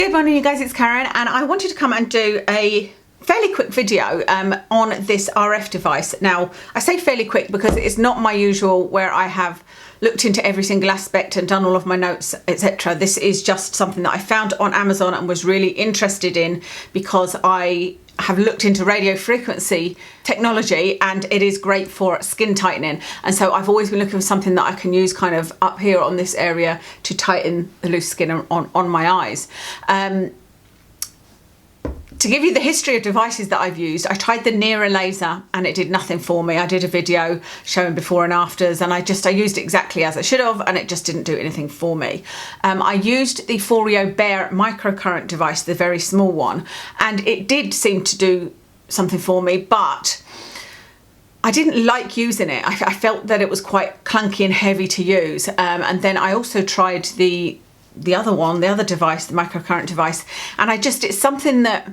Good morning you guys, it's Karen and I wanted to come and do a fairly quick video on this RF device. Now I say fairly quick because it's not my usual where I have looked into every single aspect and done all of my notes, etc. This is just something that I found on Amazon and was really interested in because I have looked into radio frequency technology and it is great for skin tightening, and so I've always been looking for something that I can use kind of up here on this area to tighten the loose skin on my eyes. To give you the history of devices that I've used, I tried the nearer laser and it did nothing for me. I did a video showing before and afters and I used it exactly as I should have and it just didn't do anything for me. I used the Foreo Bear microcurrent device, the very small one, and it did seem to do something for me, but I didn't like using it. I felt that it was quite clunky and heavy to use. And then I also tried the other one, the other device, the microcurrent device, and it's something that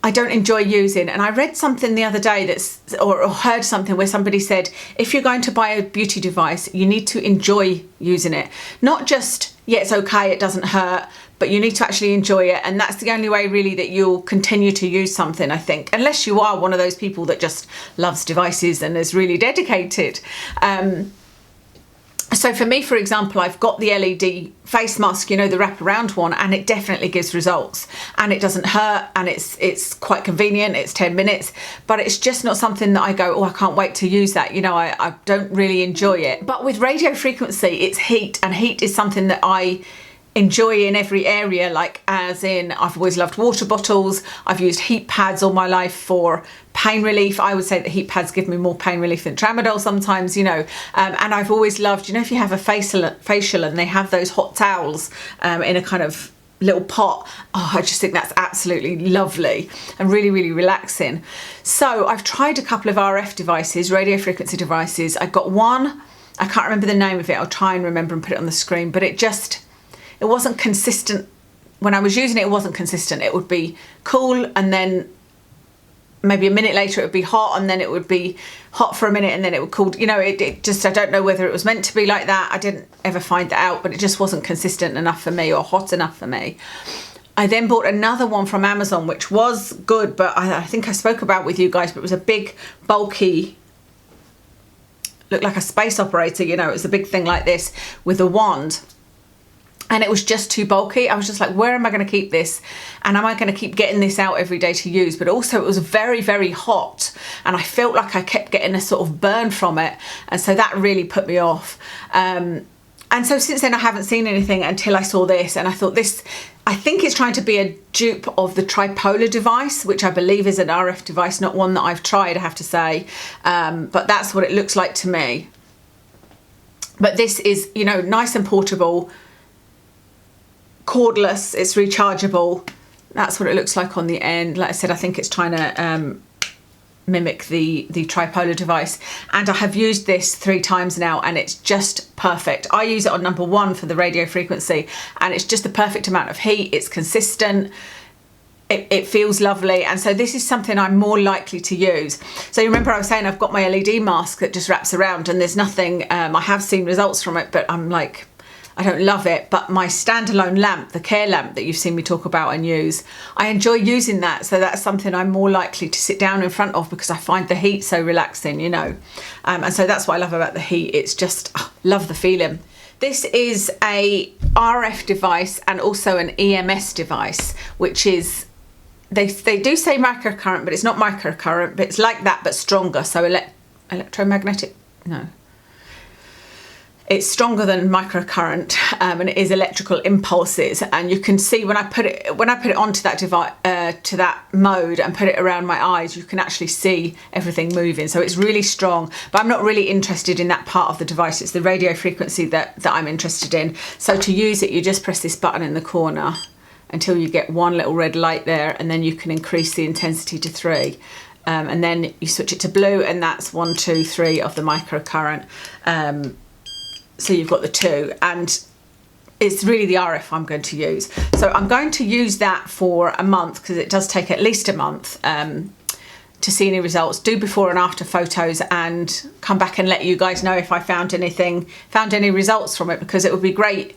I don't enjoy using. And I read something the other day or heard something where somebody said, if you're going to buy a beauty device, you need to enjoy using it. Not just, yeah, it's okay, it doesn't hurt, but you need to actually enjoy it. And that's the only way really that you'll continue to use something, I think, unless you are one of those people that just loves devices and is really dedicated. So for me, for example, I've got the LED face mask, you know, the wraparound one, and it definitely gives results and it doesn't hurt and it's quite convenient. It's 10 minutes, but it's just not something that I go, oh, I can't wait to use that. You know, I don't really enjoy it. But with radio frequency, it's heat, and heat is something that I enjoy in every area, like as in I've always loved water bottles. I've used heat pads all my life for pain relief. I would say that heat pads give me more pain relief than tramadol sometimes, you know, and I've always loved, you know, if you have a facial and they have those hot towels in a kind of little pot, oh, I just think that's absolutely lovely and really, really relaxing. So I've tried a couple of RF devices, radio frequency devices. I got one, I can't remember the name of it, I'll try and remember and put it on the screen, but it wasn't consistent. When I was using it, it wasn't consistent. It would be cool and then maybe a minute later it would be hot, and then it would be hot for a minute and then it would cool. You know, it just, I don't know whether it was meant to be like that. I didn't ever find that out, but it just wasn't consistent enough for me or hot enough for me. I then bought another one from Amazon, which was good, but I think I spoke about with you guys, but it was a big, bulky, looked like a space operator, you know, it was a big thing like this with a wand. And it was just too bulky. I was just like, where am I going to keep this? And am I going to keep getting this out every day to use? But also it was very, very hot. And I felt like I kept getting a sort of burn from it. And so that really put me off. And so since then I haven't seen anything until I saw this. And I thought I think it's trying to be a dupe of the Tripollar device, which I believe is an RF device, not one that I've tried, I have to say. But that's what it looks like to me. But this is, you know, nice and portable, cordless, it's rechargeable. That's what it looks like on the end. Like I said, I think it's trying to mimic the Tripollar device, and I have used this 3 times now and it's just perfect. I use it on number 1 for the radio frequency and it's just the perfect amount of heat. It's consistent, it feels lovely, and so this is something I'm more likely to use. So you remember I was saying I've got my LED mask that just wraps around and there's nothing, I have seen results from it, but I'm like, I don't love it. But my standalone lamp, the Care lamp that you've seen me talk about and use, I enjoy using that. So that's something I'm more likely to sit down in front of because I find the heat so relaxing, you know. And so that's what I love about the heat. It's just, love the feeling. This is a RF device and also an EMS device, which is, they do say microcurrent, but it's not microcurrent, but it's like that, but stronger. So electromagnetic, no. It's stronger than microcurrent, and it is electrical impulses. And you can see when I put it onto that device, to that mode, and put it around my eyes, you can actually see everything moving. So it's really strong. But I'm not really interested in that part of the device. It's the radio frequency that I'm interested in. So to use it, you just press this button in the corner until you get one little red light there, and then you can increase the intensity to 3. And then you switch it to blue, and that's 1, 2, 3 of the microcurrent. So you've got the 2, and it's really the RF I'm going to use. So I'm going to use that for a month because it does take at least a month to see any results, do before and after photos, and come back and let you guys know if I found any results from it, because it would be great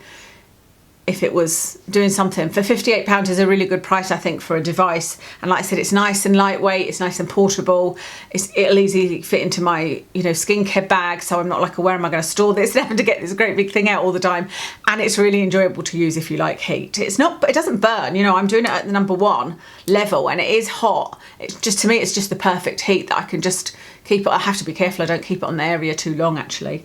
if it was doing something. For £58 is a really good price, I think, for a device. And like I said, it's nice and lightweight, it's nice and portable. It'll easily fit into my, you know, skincare bag. So I'm not like, where am I going to store this and having to get this great big thing out all the time. And it's really enjoyable to use if you like heat. It doesn't burn, you know, I'm doing it at the #1 level and it is hot. It's just, to me, it's just the perfect heat that I can just keep it. I have to be careful I don't keep it on the area too long, actually.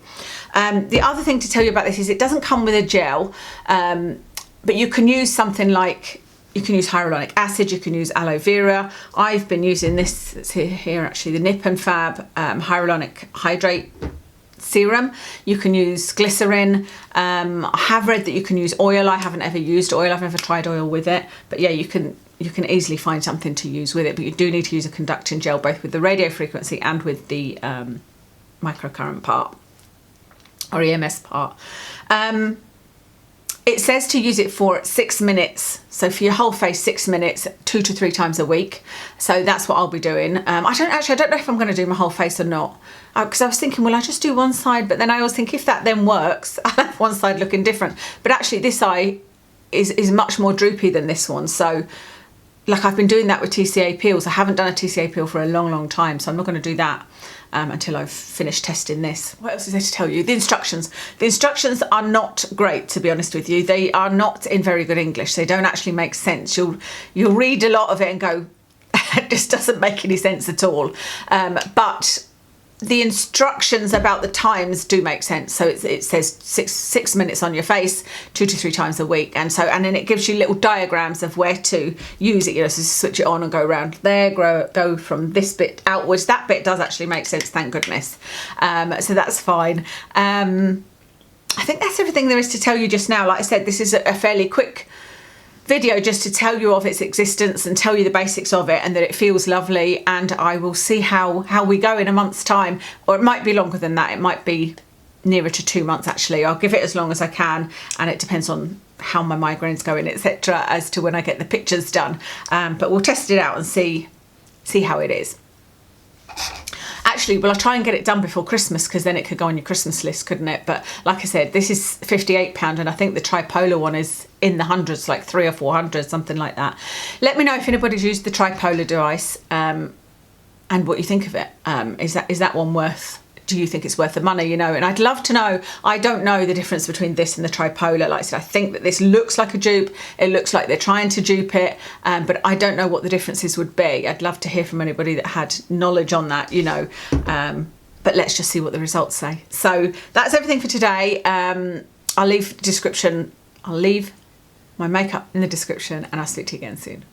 The other thing to tell you about this is it doesn't come with a gel, but you can use something like, you can use hyaluronic acid, you can use aloe vera. I've been using this, it's here actually, the Nip and Fab Hyaluronic Hydrate Serum. You can use glycerin. I have read that you can use oil. I haven't ever used oil, I've never tried oil with it, but yeah, you can easily find something to use with it, but you do need to use a conducting gel, both with the radio frequency and with the microcurrent part, or EMS part. It says to use it for 6 minutes. So for your whole face, 6 minutes, 2 to 3 times a week. So that's what I'll be doing. I don't know if I'm going to do my whole face or not. Because I was thinking, well, I just do one side, but then I always think if that then works, I'll have one side looking different. But actually this eye is much more droopy than this one. So like I've been doing that with TCA peels. I haven't done a TCA peel for a long, long time. So I'm not going to do that until I've finished testing this. What else is there to tell you? The instructions. The instructions are not great, to be honest with you. They are not in very good English. They don't actually make sense. You'll read a lot of it and go, it just doesn't make any sense at all. But the instructions about the times do make sense. So it says six minutes on your face, 2 to 3 times a week. And then it gives you little diagrams of where to use it. You know, so switch it on and go around there, go from this bit outwards. That bit does actually make sense, thank goodness. So that's fine. I think that's everything there is to tell you just now. Like I said, this is a fairly quick video just to tell you of its existence and tell you the basics of it, and that it feels lovely. And I will see how we go in a month's time, or it might be longer than that. It might be nearer to 2 months, actually. I'll give it as long as I can, and it depends on how my migraine's going, etc., as to when I get the pictures done. But we'll test it out and see how it is. Actually, well, I'll try and get it done before Christmas, because then it could go on your Christmas list, couldn't it? But like I said, this is £58, and I think the Tripolar one is in the hundreds, like 300 or 400, something like that. Let me know if anybody's used the Tripolar device and what you think of it. Is that one worth? Do you think it's worth the money, you know? And I'd love to know. I don't know the difference between this and the Tripolar. Like I said, I think that this looks like a dupe. It looks like they're trying to dupe it, but I don't know what the differences would be. I'd love to hear from anybody that had knowledge on that, you know. But let's just see what the results say. So that's everything for today. I'll leave my makeup in the description, and I'll speak to you again soon.